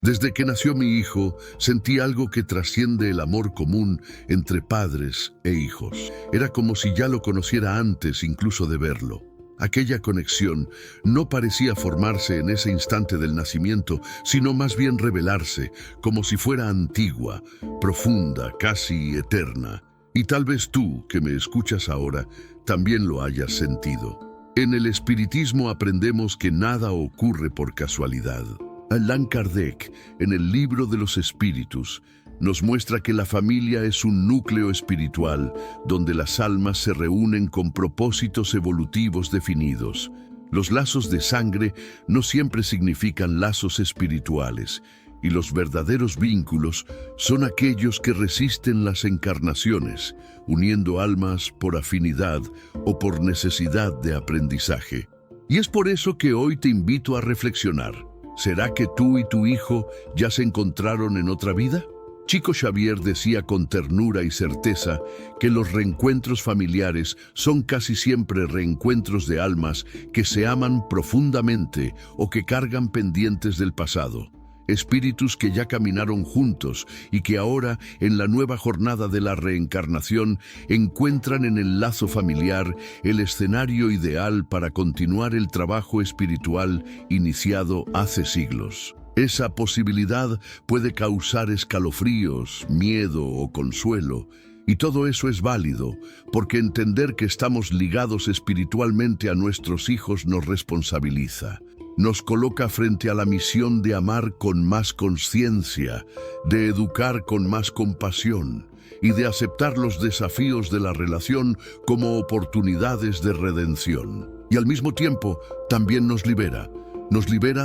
Desde que nació mi hijo, sentí algo que trasciende el amor común entre padres e hijos. Era como si ya lo conociera antes incluso de verlo. Aquella conexión no parecía formarse en ese instante del nacimiento, sino más bien revelarse, como si fuera antigua, profunda, casi eterna. Y tal vez tú, que me escuchas ahora, también lo hayas sentido. En el espiritismo aprendemos que nada ocurre por casualidad. Allan Kardec, en el Libro de los Espíritus, nos muestra que la familia es un núcleo espiritual donde las almas se reúnen con propósitos evolutivos definidos. Los lazos de sangre no siempre significan lazos espirituales, y los verdaderos vínculos son aquellos que resisten las encarnaciones, uniendo almas por afinidad o por necesidad de aprendizaje. Y es por eso que hoy te invito a reflexionar. ¿Será que tú y tu hijo ya se encontraron en otra vida? Chico Xavier decía con ternura y certeza que los reencuentros familiares son casi siempre reencuentros de almas que se aman profundamente o que cargan pendientes del pasado. Espíritus que ya caminaron juntos y que ahora, en la nueva jornada de la reencarnación, encuentran en el lazo familiar el escenario ideal para continuar el trabajo espiritual iniciado hace siglos. Esa posibilidad puede causar escalofríos, miedo o consuelo, y todo eso es válido, porque entender que estamos ligados espiritualmente a nuestros hijos nos responsabiliza. Nos coloca frente a la misión de amar con más conciencia, de educar con más compasión y de aceptar los desafíos de la relación como oportunidades de redención. Y al mismo tiempo, también nos libera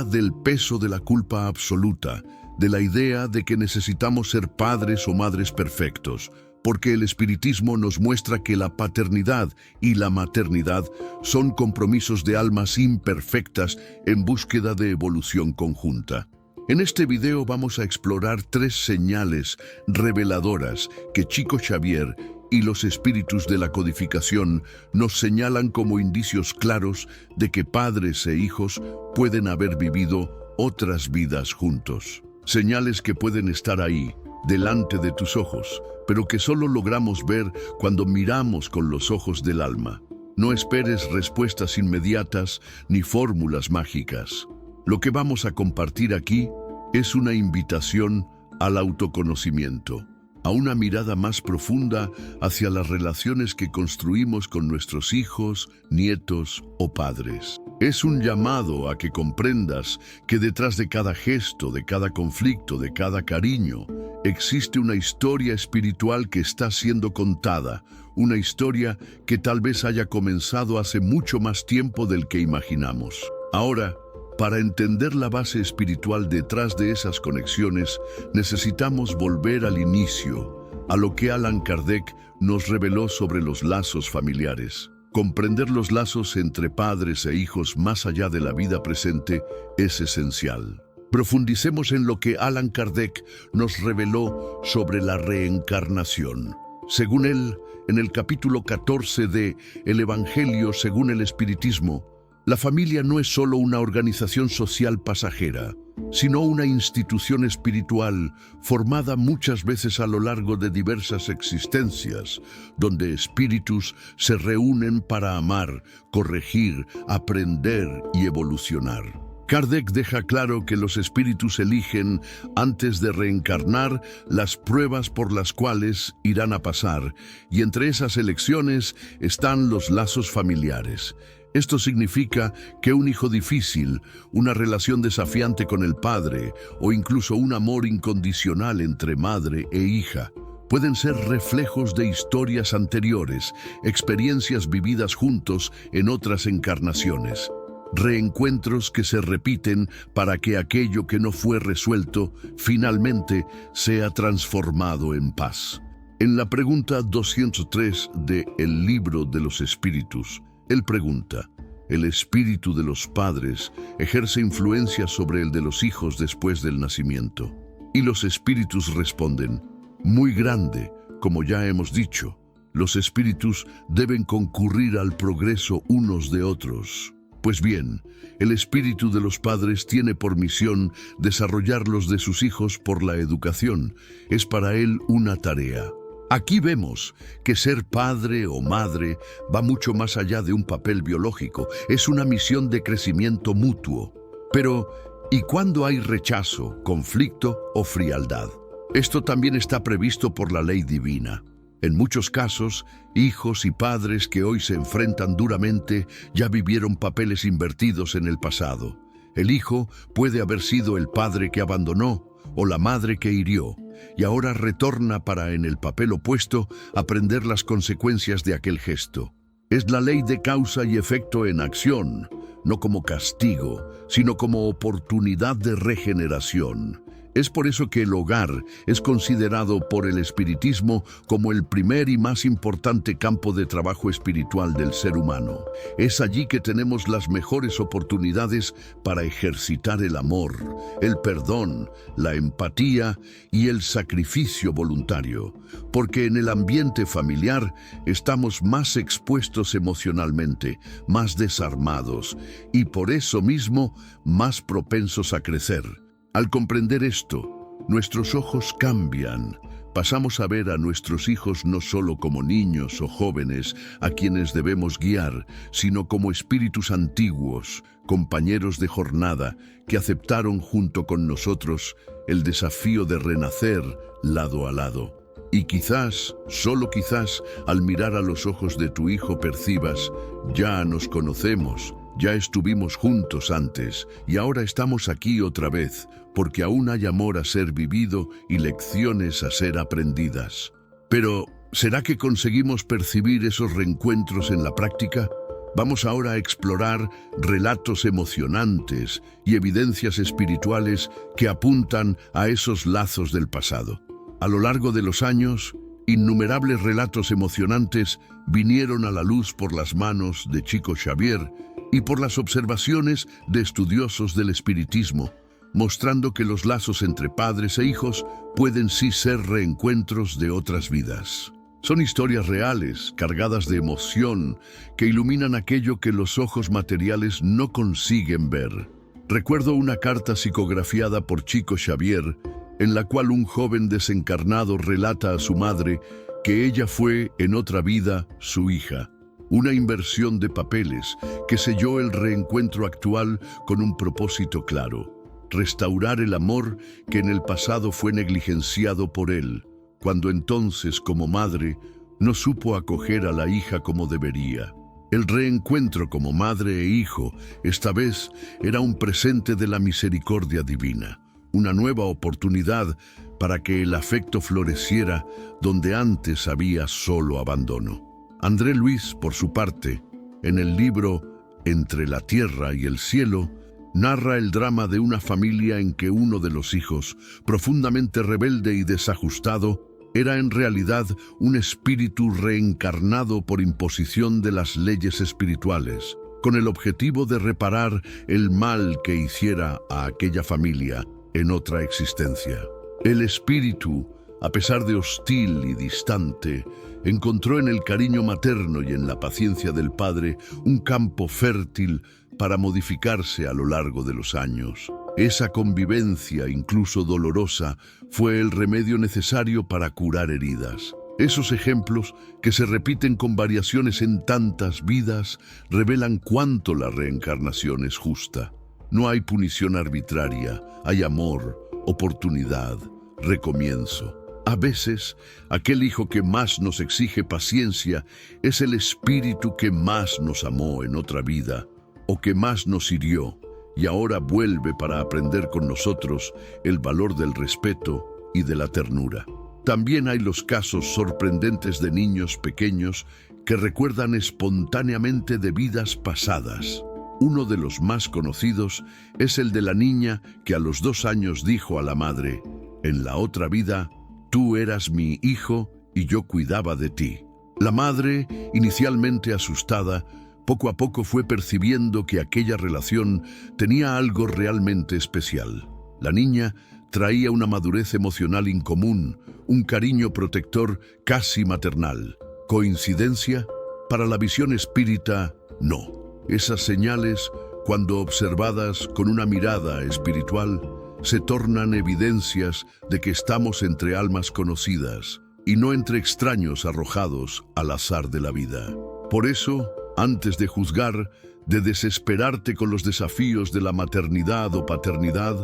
del peso de la culpa absoluta, de la idea de que necesitamos ser padres o madres perfectos, porque el espiritismo nos muestra que la paternidad y la maternidad son compromisos de almas imperfectas en búsqueda de evolución conjunta. En este video vamos a explorar 3 señales reveladoras que Chico Xavier y los espíritus de la codificación nos señalan como indicios claros de que padres e hijos pueden haber vivido otras vidas juntos. Señales que pueden estar ahí, delante de tus ojos, pero que solo logramos ver cuando miramos con los ojos del alma. No esperes respuestas inmediatas ni fórmulas mágicas. Lo que vamos a compartir aquí es una invitación al autoconocimiento, a una mirada más profunda hacia las relaciones que construimos con nuestros hijos, nietos o padres. Es un llamado a que comprendas que detrás de cada gesto, de cada conflicto, de cada cariño, existe una historia espiritual que está siendo contada, una historia que tal vez haya comenzado hace mucho más tiempo del que imaginamos. Ahora, para entender la base espiritual detrás de esas conexiones, necesitamos volver al inicio, a lo que Allan Kardec nos reveló sobre los lazos familiares. Comprender los lazos entre padres e hijos más allá de la vida presente es esencial. Profundicemos en lo que Allan Kardec nos reveló sobre la reencarnación. Según él, en el capítulo 14 de El Evangelio según el Espiritismo, la familia no es solo una organización social pasajera, sino una institución espiritual formada muchas veces a lo largo de diversas existencias, donde espíritus se reúnen para amar, corregir, aprender y evolucionar. Kardec deja claro que los espíritus eligen, antes de reencarnar, las pruebas por las cuales irán a pasar, y entre esas elecciones están los lazos familiares. Esto significa que un hijo difícil, una relación desafiante con el padre o incluso un amor incondicional entre madre e hija pueden ser reflejos de historias anteriores, experiencias vividas juntos en otras encarnaciones. Reencuentros que se repiten para que aquello que no fue resuelto finalmente sea transformado en paz. En la pregunta 203 de El Libro de los Espíritus, él pregunta: ¿el espíritu de los padres ejerce influencia sobre el de los hijos después del nacimiento? Y los espíritus responden: muy grande, como ya hemos dicho. Los espíritus deben concurrir al progreso unos de otros. Pues bien, el espíritu de los padres tiene por misión desarrollar los de sus hijos por la educación. Es para él una tarea. Aquí vemos que ser padre o madre va mucho más allá de un papel biológico. Es una misión de crecimiento mutuo. Pero, ¿y cuándo hay rechazo, conflicto o frialdad? Esto también está previsto por la ley divina. En muchos casos, hijos y padres que hoy se enfrentan duramente ya vivieron papeles invertidos en el pasado. El hijo puede haber sido el padre que abandonó o la madre que hirió, y ahora retorna para, en el papel opuesto, aprender las consecuencias de aquel gesto. Es la ley de causa y efecto en acción, no como castigo, sino como oportunidad de regeneración. Es por eso que el hogar es considerado por el espiritismo como el primer y más importante campo de trabajo espiritual del ser humano. Es allí que tenemos las mejores oportunidades para ejercitar el amor, el perdón, la empatía y el sacrificio voluntario, porque en el ambiente familiar estamos más expuestos emocionalmente, más desarmados y por eso mismo más propensos a crecer. Al comprender esto, nuestros ojos cambian. Pasamos a ver a nuestros hijos no solo como niños o jóvenes a quienes debemos guiar, sino como espíritus antiguos, compañeros de jornada, que aceptaron junto con nosotros el desafío de renacer lado a lado. Y quizás, solo quizás, al mirar a los ojos de tu hijo percibas, ya nos conocemos, ya estuvimos juntos antes y ahora estamos aquí otra vez, porque aún hay amor a ser vivido y lecciones a ser aprendidas. Pero, ¿será que conseguimos percibir esos reencuentros en la práctica? Vamos ahora a explorar relatos emocionantes y evidencias espirituales que apuntan a esos lazos del pasado. A lo largo de los años, innumerables relatos emocionantes vinieron a la luz por las manos de Chico Xavier y por las observaciones de estudiosos del espiritismo, mostrando que los lazos entre padres e hijos pueden sí ser reencuentros de otras vidas. Son historias reales, cargadas de emoción, que iluminan aquello que los ojos materiales no consiguen ver. Recuerdo una carta psicografiada por Chico Xavier, en la cual un joven desencarnado relata a su madre que ella fue, en otra vida, su hija. Una inversión de papeles que selló el reencuentro actual con un propósito claro: restaurar el amor que en el pasado fue negligenciado por él, cuando entonces, como madre, no supo acoger a la hija como debería. El reencuentro como madre e hijo, esta vez, era un presente de la misericordia divina, una nueva oportunidad para que el afecto floreciera donde antes había solo abandono. André Luis, por su parte, en el libro Entre la tierra y el cielo, narra el drama de una familia en que uno de los hijos, profundamente rebelde y desajustado, era en realidad un espíritu reencarnado por imposición de las leyes espirituales, con el objetivo de reparar el mal que hiciera a aquella familia en otra existencia. El espíritu, a pesar de hostil y distante, encontró en el cariño materno y en la paciencia del padre un campo fértil para modificarse a lo largo de los años. Esa convivencia, incluso dolorosa, fue el remedio necesario para curar heridas. Esos ejemplos, que se repiten con variaciones en tantas vidas, revelan cuánto la reencarnación es justa. No hay punición arbitraria, hay amor, oportunidad, recomienzo. A veces, aquel hijo que más nos exige paciencia es el espíritu que más nos amó en otra vida, o que más nos hirió, y ahora vuelve para aprender con nosotros el valor del respeto y de la ternura. También hay los casos sorprendentes de niños pequeños que recuerdan espontáneamente de vidas pasadas. Uno de los más conocidos es el de la niña que a los 2 años dijo a la madre: «En la otra vida, tú eras mi hijo y yo cuidaba de ti». La madre, inicialmente asustada, poco a poco fue percibiendo que aquella relación tenía algo realmente especial. La niña traía una madurez emocional incomún, un cariño protector casi maternal. ¿Coincidencia? Para la visión espírita, no. Esas señales, cuando observadas con una mirada espiritual, se tornan evidencias de que estamos entre almas conocidas y no entre extraños arrojados al azar de la vida. Por eso, antes de juzgar, de desesperarte con los desafíos de la maternidad o paternidad,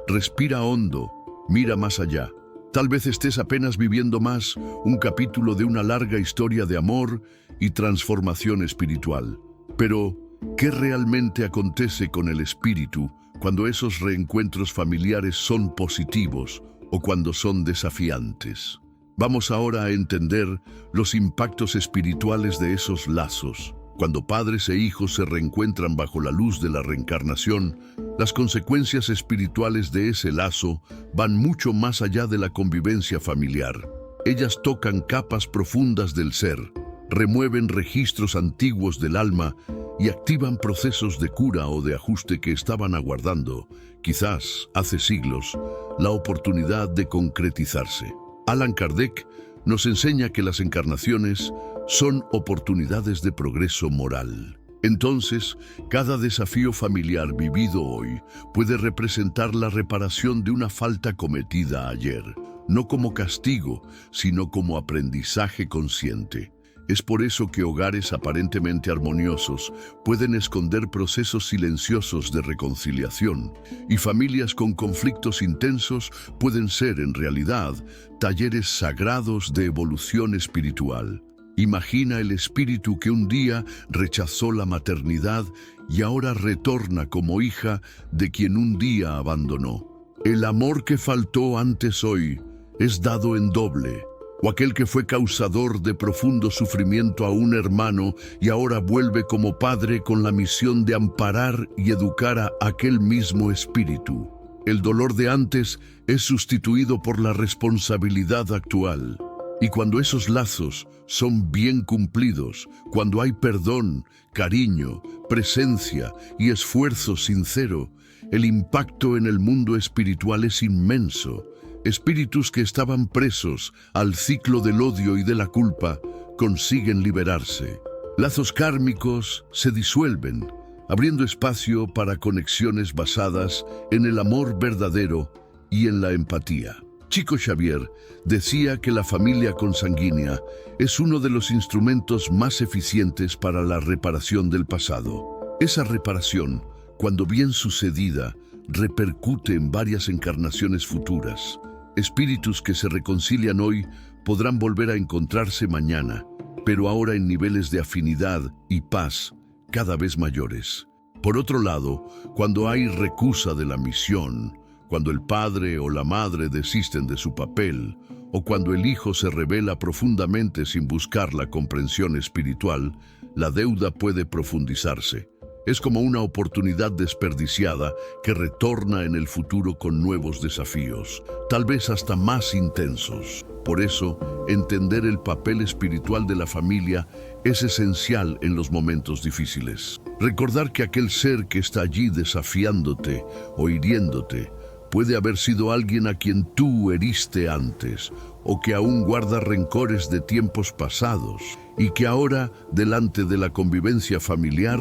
respira hondo, mira más allá. Tal vez estés apenas viviendo más un capítulo de una larga historia de amor y transformación espiritual. Pero, ¿qué realmente acontece con el espíritu cuando esos reencuentros familiares son positivos o cuando son desafiantes? Vamos ahora a entender los impactos espirituales de esos lazos. Cuando padres e hijos se reencuentran bajo la luz de la reencarnación, las consecuencias espirituales de ese lazo van mucho más allá de la convivencia familiar. Ellas tocan capas profundas del ser, remueven registros antiguos del alma y activan procesos de cura o de ajuste que estaban aguardando, quizás hace siglos, la oportunidad de concretizarse. Allan Kardec nos enseña que las encarnaciones son oportunidades de progreso moral. Entonces, cada desafío familiar vivido hoy puede representar la reparación de una falta cometida ayer, no como castigo, sino como aprendizaje consciente. Es por eso que hogares aparentemente armoniosos pueden esconder procesos silenciosos de reconciliación, y familias con conflictos intensos pueden ser, en realidad, talleres sagrados de evolución espiritual. Imagina el espíritu que un día rechazó la maternidad y ahora retorna como hija de quien un día abandonó. El amor que faltó antes hoy es dado en doble. O aquel que fue causador de profundo sufrimiento a un hermano y ahora vuelve como padre con la misión de amparar y educar a aquel mismo espíritu. El dolor de antes es sustituido por la responsabilidad actual. Y cuando esos lazos son bien cumplidos, cuando hay perdón, cariño, presencia y esfuerzo sincero, el impacto en el mundo espiritual es inmenso. Espíritus que estaban presos al ciclo del odio y de la culpa consiguen liberarse. Lazos kármicos se disuelven, abriendo espacio para conexiones basadas en el amor verdadero y en la empatía. Chico Xavier decía que la familia consanguínea es uno de los instrumentos más eficientes para la reparación del pasado. Esa reparación, cuando bien sucedida, repercute en varias encarnaciones futuras. Espíritus que se reconcilian hoy podrán volver a encontrarse mañana, pero ahora en niveles de afinidad y paz cada vez mayores. Por otro lado, cuando hay recusa de la misión, cuando el padre o la madre desisten de su papel, o cuando el hijo se rebela profundamente sin buscar la comprensión espiritual, la deuda puede profundizarse. Es como una oportunidad desperdiciada que retorna en el futuro con nuevos desafíos, tal vez hasta más intensos. Por eso, entender el papel espiritual de la familia es esencial en los momentos difíciles. Recordar que aquel ser que está allí desafiándote o hiriéndote puede haber sido alguien a quien tú heriste antes, o que aún guarda rencores de tiempos pasados, y que ahora, delante de la convivencia familiar,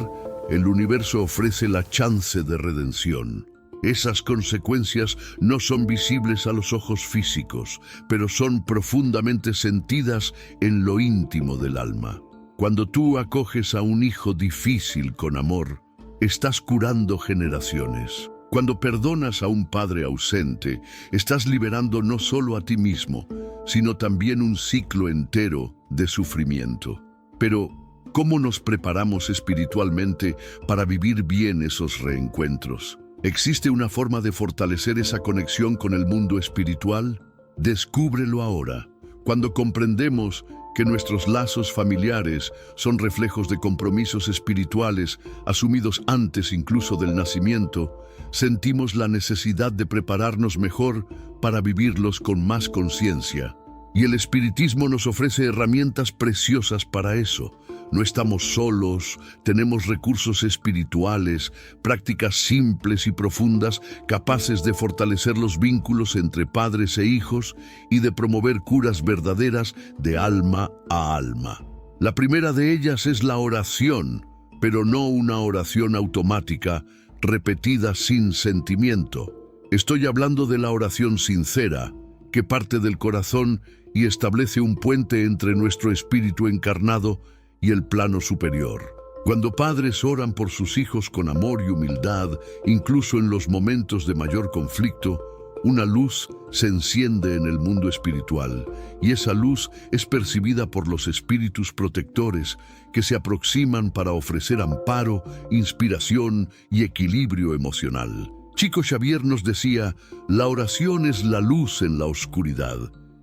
el universo ofrece la chance de redención. Esas consecuencias no son visibles a los ojos físicos, pero son profundamente sentidas en lo íntimo del alma. Cuando tú acoges a un hijo difícil con amor, estás curando generaciones. Cuando perdonas a un padre ausente, estás liberando no solo a ti mismo, sino también un ciclo entero de sufrimiento. Pero, ¿cómo nos preparamos espiritualmente para vivir bien esos reencuentros? ¿Existe una forma de fortalecer esa conexión con el mundo espiritual? Descúbrelo ahora. Cuando comprendemos que nuestros lazos familiares son reflejos de compromisos espirituales asumidos antes incluso del nacimiento, sentimos la necesidad de prepararnos mejor para vivirlos con más conciencia. Y el espiritismo nos ofrece herramientas preciosas para eso. No estamos solos, tenemos recursos espirituales, prácticas simples y profundas capaces de fortalecer los vínculos entre padres e hijos y de promover curas verdaderas de alma a alma. La primera de ellas es la oración, pero no una oración automática repetida sin sentimiento. Estoy hablando de la oración sincera, que parte del corazón y establece un puente entre nuestro espíritu encarnado y el plano superior. Cuando padres oran por sus hijos con amor y humildad, incluso en los momentos de mayor conflicto, una luz se enciende en el mundo espiritual, y esa luz es percibida por los espíritus protectores que se aproximan para ofrecer amparo, inspiración y equilibrio emocional. Chico Xavier nos decía, la oración es la luz en la oscuridad,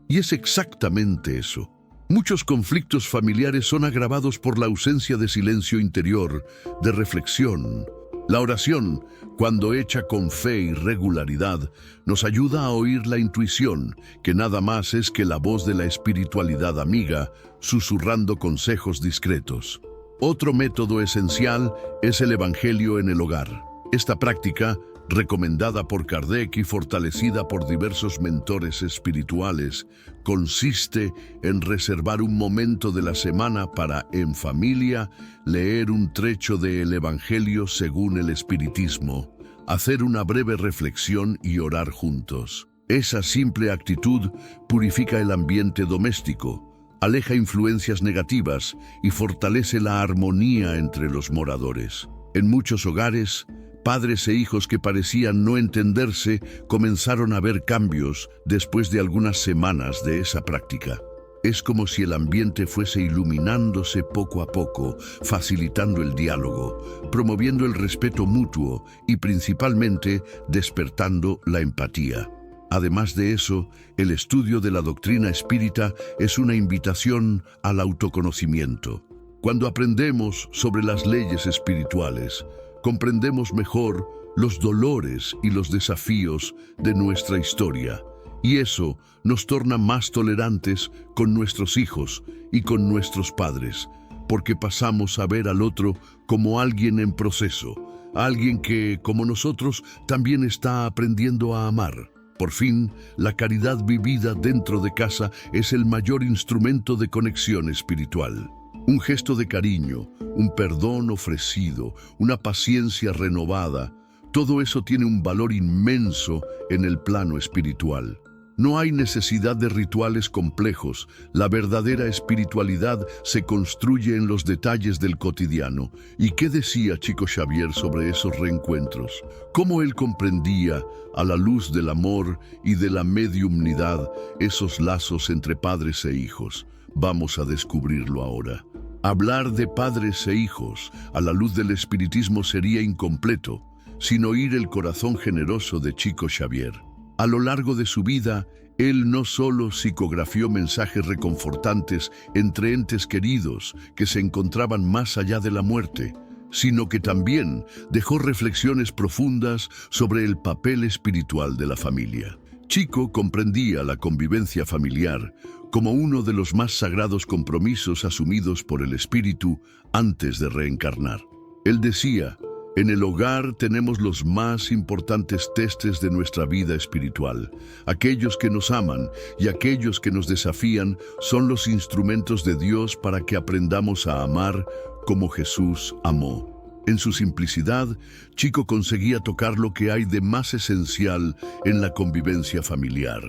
y es exactamente eso. Muchos conflictos familiares son agravados por la ausencia de silencio interior, de reflexión. La oración, cuando hecha con fe y regularidad, nos ayuda a oír la intuición, que nada más es que la voz de la espiritualidad amiga, susurrando consejos discretos. Otro método esencial es el Evangelio en el hogar. Esta práctica, recomendada por Kardec y fortalecida por diversos mentores espirituales, consiste en reservar un momento de la semana para, en familia, leer un trecho del Evangelio según el Espiritismo, hacer una breve reflexión y orar juntos. Esa simple actitud purifica el ambiente doméstico, aleja influencias negativas y fortalece la armonía entre los moradores. En muchos hogares, padres e hijos que parecían no entenderse comenzaron a ver cambios después de algunas semanas de esa práctica. Es como si el ambiente fuese iluminándose poco a poco, facilitando el diálogo, promoviendo el respeto mutuo y principalmente despertando la empatía. Además de eso, el estudio de la doctrina espírita es una invitación al autoconocimiento. Cuando aprendemos sobre las leyes espirituales, comprendemos mejor los dolores y los desafíos de nuestra historia, y eso nos torna más tolerantes con nuestros hijos y con nuestros padres, porque pasamos a ver al otro como alguien en proceso, alguien que, como nosotros, también está aprendiendo a amar. Por fin, la caridad vivida dentro de casa es el mayor instrumento de conexión espiritual. Un gesto de cariño, un perdón ofrecido, una paciencia renovada, todo eso tiene un valor inmenso en el plano espiritual. No hay necesidad de rituales complejos. La verdadera espiritualidad se construye en los detalles del cotidiano. ¿Y qué decía Chico Xavier sobre esos reencuentros? ¿Cómo él comprendía, a la luz del amor y de la mediumnidad, esos lazos entre padres e hijos? Vamos a descubrirlo ahora. Hablar de padres e hijos a la luz del espiritismo sería incompleto, sin oír el corazón generoso de Chico Xavier. A lo largo de su vida, él no solo psicografió mensajes reconfortantes entre entes queridos que se encontraban más allá de la muerte, sino que también dejó reflexiones profundas sobre el papel espiritual de la familia. Chico comprendía la convivencia familiar como uno de los más sagrados compromisos asumidos por el espíritu antes de reencarnar. Él decía, en el hogar tenemos los más importantes testes de nuestra vida espiritual. Aquellos que nos aman y aquellos que nos desafían son los instrumentos de Dios para que aprendamos a amar como Jesús amó. En su simplicidad, Chico conseguía tocar lo que hay de más esencial en la convivencia familiar.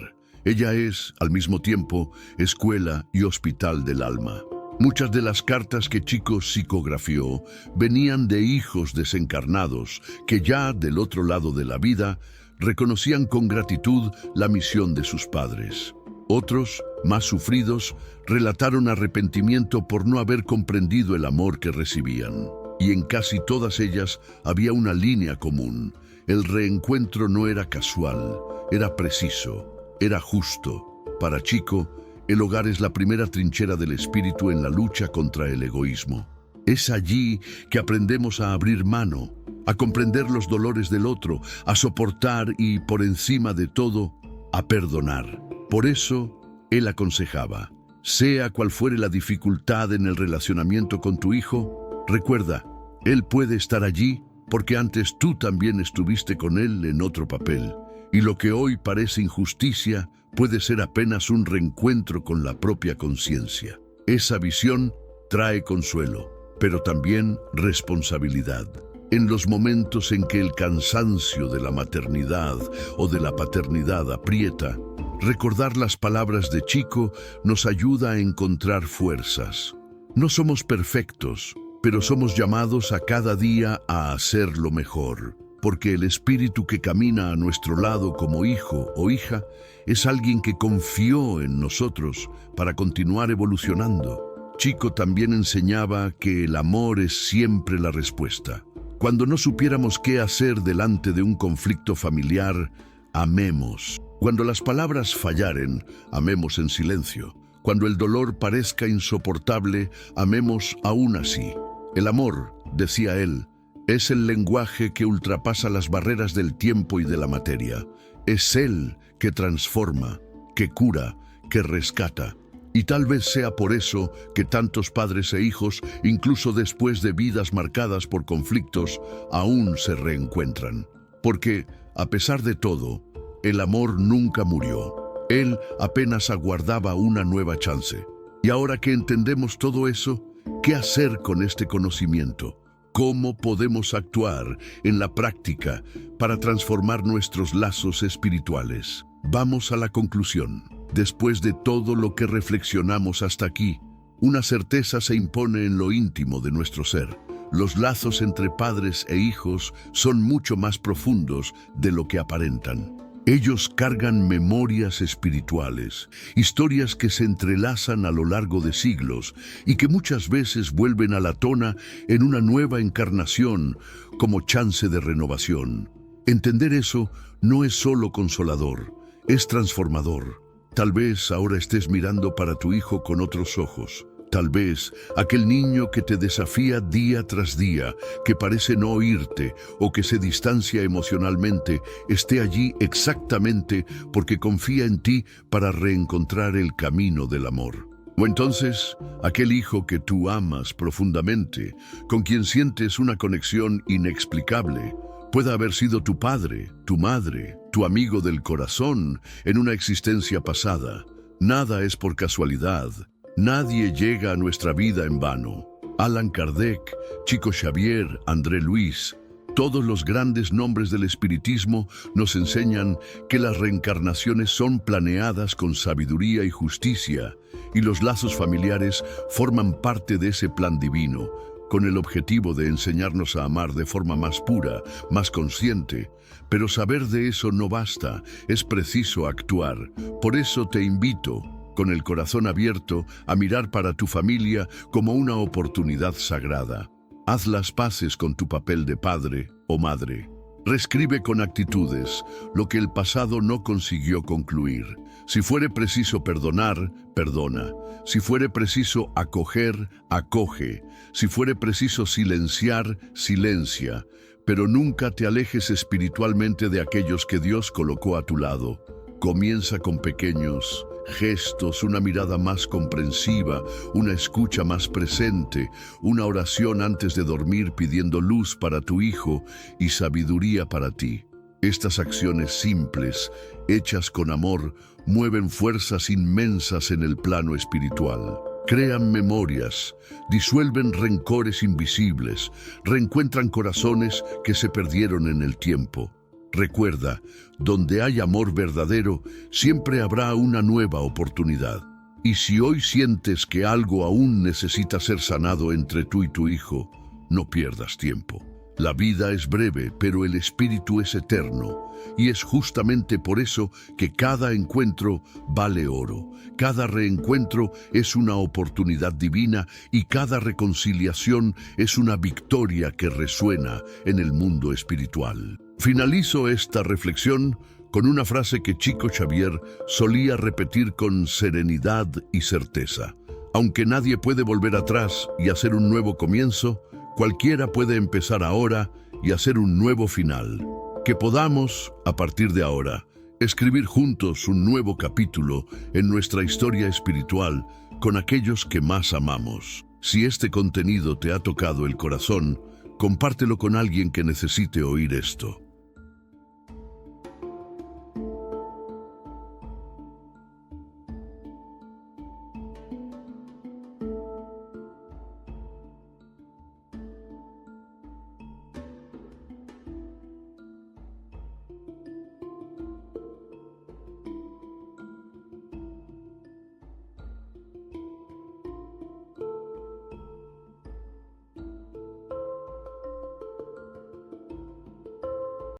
Ella es, al mismo tiempo, escuela y hospital del alma. Muchas de las cartas que Chico psicografió venían de hijos desencarnados que ya del otro lado de la vida reconocían con gratitud la misión de sus padres. Otros, más sufridos, relataron arrepentimiento por no haber comprendido el amor que recibían. Y en casi todas ellas había una línea común. El reencuentro no era casual, era preciso, era justo. Para Chico, el hogar es la primera trinchera del espíritu en la lucha contra el egoísmo. Es allí que aprendemos a abrir mano, a comprender los dolores del otro, a soportar y, por encima de todo, a perdonar. Por eso, él aconsejaba, sea cual fuere la dificultad en el relacionamiento con tu hijo, recuerda, él puede estar allí porque antes tú también estuviste con él en otro papel. Y lo que hoy parece injusticia puede ser apenas un reencuentro con la propia conciencia. Esa visión trae consuelo. pero también responsabilidad. En los momentos en que el cansancio de la maternidad o de la paternidad aprieta, recordar las palabras de Chico nos ayuda a encontrar fuerzas. No somos perfectos, pero somos llamados a cada día a hacerlo mejor, porque el espíritu que camina a nuestro lado como hijo o hija es alguien que confió en nosotros para continuar evolucionando. Chico también enseñaba que el amor es siempre la respuesta. Cuando no supiéramos qué hacer delante de un conflicto familiar, amemos. Cuando las palabras fallaren, amemos en silencio. Cuando el dolor parezca insoportable, amemos aún así. El amor, decía él, es el lenguaje que ultrapasa las barreras del tiempo y de la materia. Es él que transforma, que cura, que rescata. Y tal vez sea por eso que tantos padres e hijos, incluso después de vidas marcadas por conflictos, aún se reencuentran. Porque, a pesar de todo, el amor nunca murió. Él apenas aguardaba una nueva chance. Y ahora que entendemos todo eso, ¿qué hacer con este conocimiento? ¿Cómo podemos actuar en la práctica para transformar nuestros lazos espirituales? Vamos a la conclusión. Después de todo lo que reflexionamos hasta aquí, una certeza se impone en lo íntimo de nuestro ser. Los lazos entre padres e hijos son mucho más profundos de lo que aparentan. Ellos cargan memorias espirituales, historias que se entrelazan a lo largo de siglos y que muchas veces vuelven a la tona en una nueva encarnación como chance de renovación. Entender eso no es solo consolador, es transformador. Tal vez ahora estés mirando para tu hijo con otros ojos. Tal vez aquel niño que te desafía día tras día, que parece no oírte o que se distancia emocionalmente, esté allí exactamente porque confía en ti para reencontrar el camino del amor. O entonces, aquel hijo que tú amas profundamente, con quien sientes una conexión inexplicable, puede haber sido tu padre, tu madre, tu amigo del corazón en una existencia pasada. Nada es por casualidad. Nadie llega a nuestra vida en vano. Allan Kardec, Chico Xavier, André Luis, todos los grandes nombres del espiritismo nos enseñan que las reencarnaciones son planeadas con sabiduría y justicia, y los lazos familiares forman parte de ese plan divino, con el objetivo de enseñarnos a amar de forma más pura, más consciente. Pero saber de eso no basta, es preciso actuar. Por eso te invito, con el corazón abierto, a mirar para tu familia como una oportunidad sagrada. Haz las paces con tu papel de padre o madre. Reescribe con actitudes lo que el pasado no consiguió concluir. Si fuere preciso perdonar, perdona. Si fuere preciso acoger, acoge. Si fuere preciso silenciar, silencia. Pero nunca te alejes espiritualmente de aquellos que Dios colocó a tu lado. Comienza con pequeños gestos, una mirada más comprensiva, una escucha más presente, una oración antes de dormir pidiendo luz para tu hijo y sabiduría para ti. Estas acciones simples, hechas con amor, mueven fuerzas inmensas en el plano espiritual. Crean memorias, disuelven rencores invisibles, reencuentran corazones que se perdieron en el tiempo. Recuerda, donde hay amor verdadero, siempre habrá una nueva oportunidad. Y si hoy sientes que algo aún necesita ser sanado entre tú y tu hijo, no pierdas tiempo. La vida es breve, pero el espíritu es eterno. Y es justamente por eso que cada encuentro vale oro. Cada reencuentro es una oportunidad divina y cada reconciliación es una victoria que resuena en el mundo espiritual. Finalizo esta reflexión con una frase que Chico Xavier solía repetir con serenidad y certeza. Aunque nadie puede volver atrás y hacer un nuevo comienzo, cualquiera puede empezar ahora y hacer un nuevo final. Que podamos, a partir de ahora, escribir juntos un nuevo capítulo en nuestra historia espiritual con aquellos que más amamos. Si este contenido te ha tocado el corazón, compártelo con alguien que necesite oír esto.